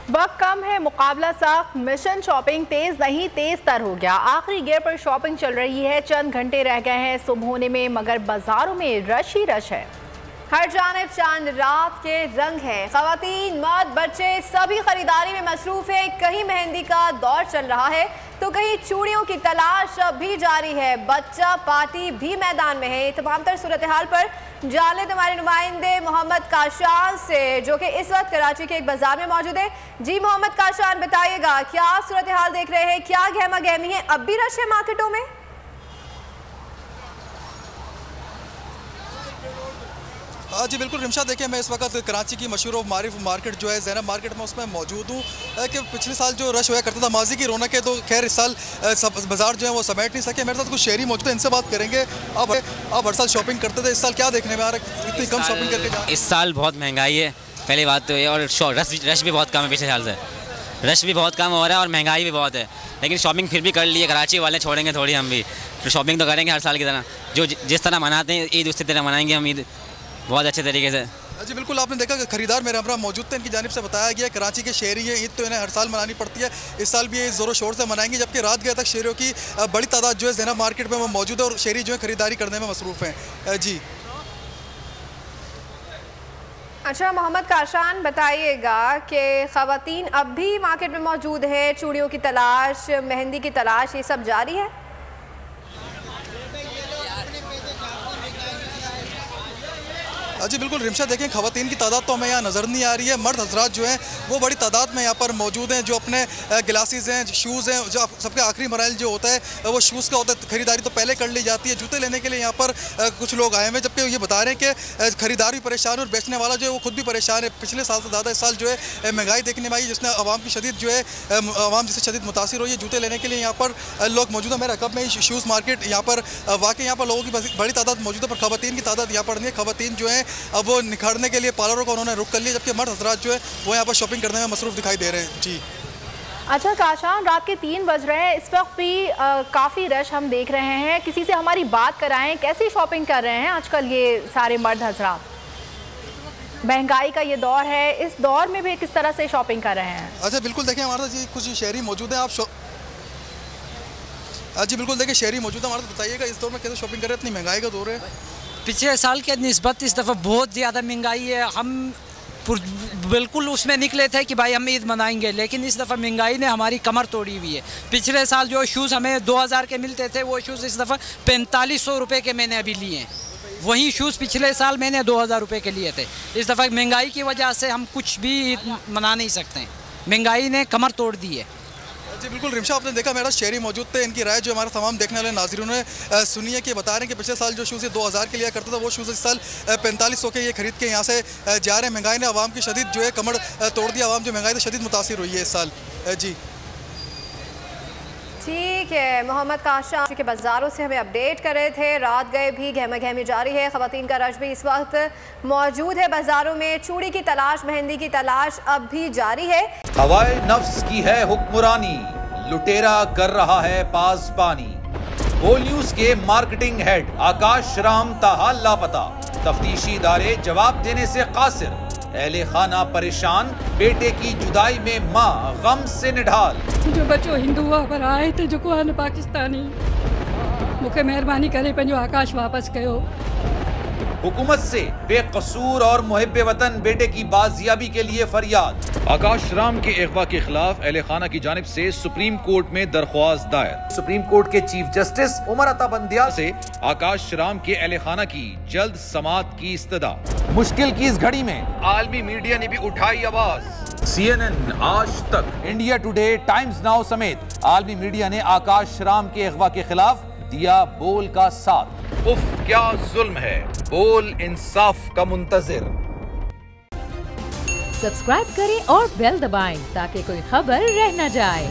वक्त कम है, मुकाबला सख्त, मिशन शॉपिंग तेज नहीं तेज तर हो गया। आखिरी गियर पर शॉपिंग चल रही है, चंद घंटे रह गए हैं सुबह होने में, मगर बाजारों में रश ही रश है। हर जानिब चांद रात के रंग है। खवातीन, मर्द, बच्चे सभी खरीदारी में मसरूफ है। कहीं मेहंदी का दौर चल रहा है तो कहीं चूड़ियों की तलाश अब भी जारी है। बच्चा पार्टी भी मैदान में है। तमाम तर सूरत हाल पर जाने हमारे नुमाइंदे मोहम्मद काशान से, जो कि इस वक्त कराची के एक बाजार में मौजूद है। जी मोहम्मद काशान, बताइएगा क्या सूरत हाल देख रहे हैं, क्या गहमा गहमी है, अब भी रश है मार्केटों में? जी बिल्कुल रिमशा, देखिए मैं इस वक्त कराची की मशहूर मारिफ मार्केट जो है ज़ैनब मार्केट में उसमें मौजूद हूँ कि पिछले साल जो रश हुआ करता था, माजी की रौनक है, तो खैर इस साल बाजार जो है वो समेट नहीं सके। मेरे साथ कुछ शहरी मौजूद है, इनसे बात करेंगे। अब हर साल शॉपिंग करते थे, इस साल क्या देखने में आ रहा है, इतनी कम शॉपिंग करके जा? इस साल बहुत महंगाई है, पहली बात तो ये, और रश भी बहुत कम है। पिछले साल से रश भी बहुत कम हो रहा है और महंगाई भी बहुत है, लेकिन शॉपिंग फिर भी कर ली है। कराची वाले छोड़ेंगे थोड़ी, हम भी तो शॉपिंग तो करेंगे हर साल की तरह, जो जिस तरह मनाते हैं ईद उसी तरह मनाएंगे हम ईद बहुत अच्छे तरीके से। जी बिल्कुल, आपने देखा कि खरीदार मेरे हमरा मौजूद थे, इनकी जानिब से बताया गया कराची के शहरी है, ईद तो इन्हें हर साल मनानी पड़ती है, इस साल भी ये ज़ोरों शोर से मनाएंगे। जबकि रात गए तक शहरियों की बड़ी तादाद जो है ज़ैनब मार्केट में वो मौजूद है और शहरी जो है खरीदारी करने में मसरूफ़ हैं। जी अच्छा मोहम्मद काशान, बताइएगा कि ख़वातीन अब भी मार्केट में मौजूद है, चूड़ियों की तलाश, मेहंदी की तलाश, ये सब जारी है? जी बिल्कुल रिमशा, देखें खवातीन की तादाद तो हमें यहाँ नज़र नहीं आ रही है। मर्द हजरात जो हैं वो बड़ी तादाद में यहाँ पर मौजूद हैं, जो अपने गिलासेस हैं, शूज़ हैं, जो सबके आखिरी मराइल जो होता है वो शूज़ का होता है, खरीदारी तो पहले कर ली जाती है। जूते लेने के लिए यहाँ पर कुछ लोग आए हुए हैं, जबकि ये बता रहे हैं कि खरीदार भी परेशान है और बेचने वाला जो है वो खुद भी परेशान है। पिछले साल से ज़्यादा इस साल जो है महंगाई देखने में आई, जिसने आवाम की शदीद जो है आवाम जिससे शदीद मुतासिर हुई है। जूते लेने के लिए यहाँ पर लोग मौजूद हैं। मेरे रकब में शूज़ मार्केट यहाँ पर वाकई यहाँ पर लोगों की बड़ी तादाद मौजूद है, पर खवातीन की तादाद यहाँ पर नहीं है। खवातीन जो है अब वो निखारने के लिए पार्लरों का उन्होंने रुख कर लिया, जबकि मर्द हजरात जो है वो यहाँ पर शॉपिंग करने में मसरूफ़ दिखाई दे रहे हैं। जी अच्छा काशान, रात के 3 बज रहे हैं, इस वक्त भी काफ़ी रश हम देख रहे हैं। किसी से हमारी बात कराएं, कैसी शॉपिंग कर रहे हैं आजकल ये सारे मर्द हजरात? महंगाई का ये दौर है, इस दौर में भी किस तरह से शॉपिंग कर रहे हैं? अच्छा बिल्कुल, देखिए हमारे जी कुछ शहरी मौजूद हैं। आप जी बिल्कुल, देखिए शहरी मौजूद है हमारे, बताइएगा इस दौर में कैसे शॉपिंग कर रहे हैं, इतनी महंगाई का दौर है। पिछले साल के निस्बत इस दफ़ा बहुत ज़्यादा महंगाई है। हम बिल्कुल उसमें निकले थे कि भाई हम ईद मनाएंगे, लेकिन इस दफ़ा महंगाई ने हमारी कमर तोड़ी हुई है। पिछले साल जो शूज़ हमें 2000 के मिलते थे, वो शूज़ इस दफ़ा 4500 रुपये के मैंने अभी लिए हैं। वही शूज़ पिछले साल मैंने 2000 रुपये के लिए थे। इस दफ़ा महंगाई की वजह से हम कुछ भी मना नहीं सकते, महंगाई ने कमर तोड़ दी है। जी बिल्कुल रिमशा, आपने देखा मेरा शहरी मौजूद थे, इनकी राय जो हमारे तमाम देखने वाले नाज़रीन ने सुनी है कि बता रहे हैं कि पिछले साल जो शूज़ 2000 के लिया करता था, वो शूज़ इस साल 4500 के ये खरीद के यहाँ से जा रहे हैं। महंगाई ने आवाम की शदीद जो है कमर तोड़ दी, आवाम जो महंगाई से शदीद मुतासिर हुई है इस साल। जी ठीक है, मोहम्मद काशान के बाज़ारों से हमें अपडेट कर रहे थे। रात गए भी गहमा गहमी जारी है, ख़वातीन का रश भी इस वक्त मौजूद है बाज़ारों में। चूड़ी की तलाश, मेहंदी की तलाश अब भी जारी है। हवाए नफ्स की है हुक्मरानी, लुटेरा कर रहा है पासबानी। बोल न्यूज के मार्केटिंग हेड आकाश राम ताहा लापता, तफ्तीशी इदारे जवाब देने से कासिर। अहले खाना परेशान, बेटे की जुदाई में माँ गम से निढाल। जो बच्चो हिंदू पर आए थे, जो को पाकिस्तानी, मुझे मेहरबानी करे पंहिंजो आकाश वापस कयो। हुकूमत से बेकसूर और मुहिब्बे वतन बेटे की बाजियाबी के लिए फरियाद। आकाश राम के अगवा के खिलाफ अहले खाना की जानिब से सुप्रीम कोर्ट में दरख्वास्त दायर। सुप्रीम कोर्ट के चीफ जस्टिस उमर अता बंदियाल से आकाश राम के अहले खाना की जल्द समाअत की इस्तदा। मुश्किल की इस घड़ी में आलमी मीडिया ने भी उठाई आवाज। CNN, आज तक, इंडिया टुडे, टाइम्स नाउ समेत आलमी मीडिया ने आकाश राम के अगवा के खिलाफ दिया बोल का साथ। उफ क्या जुल्म है, बोल इंसाफ का मुंतजिर। सब्सक्राइब करें और बेल दबाएं ताकि कोई खबर रह न जाए।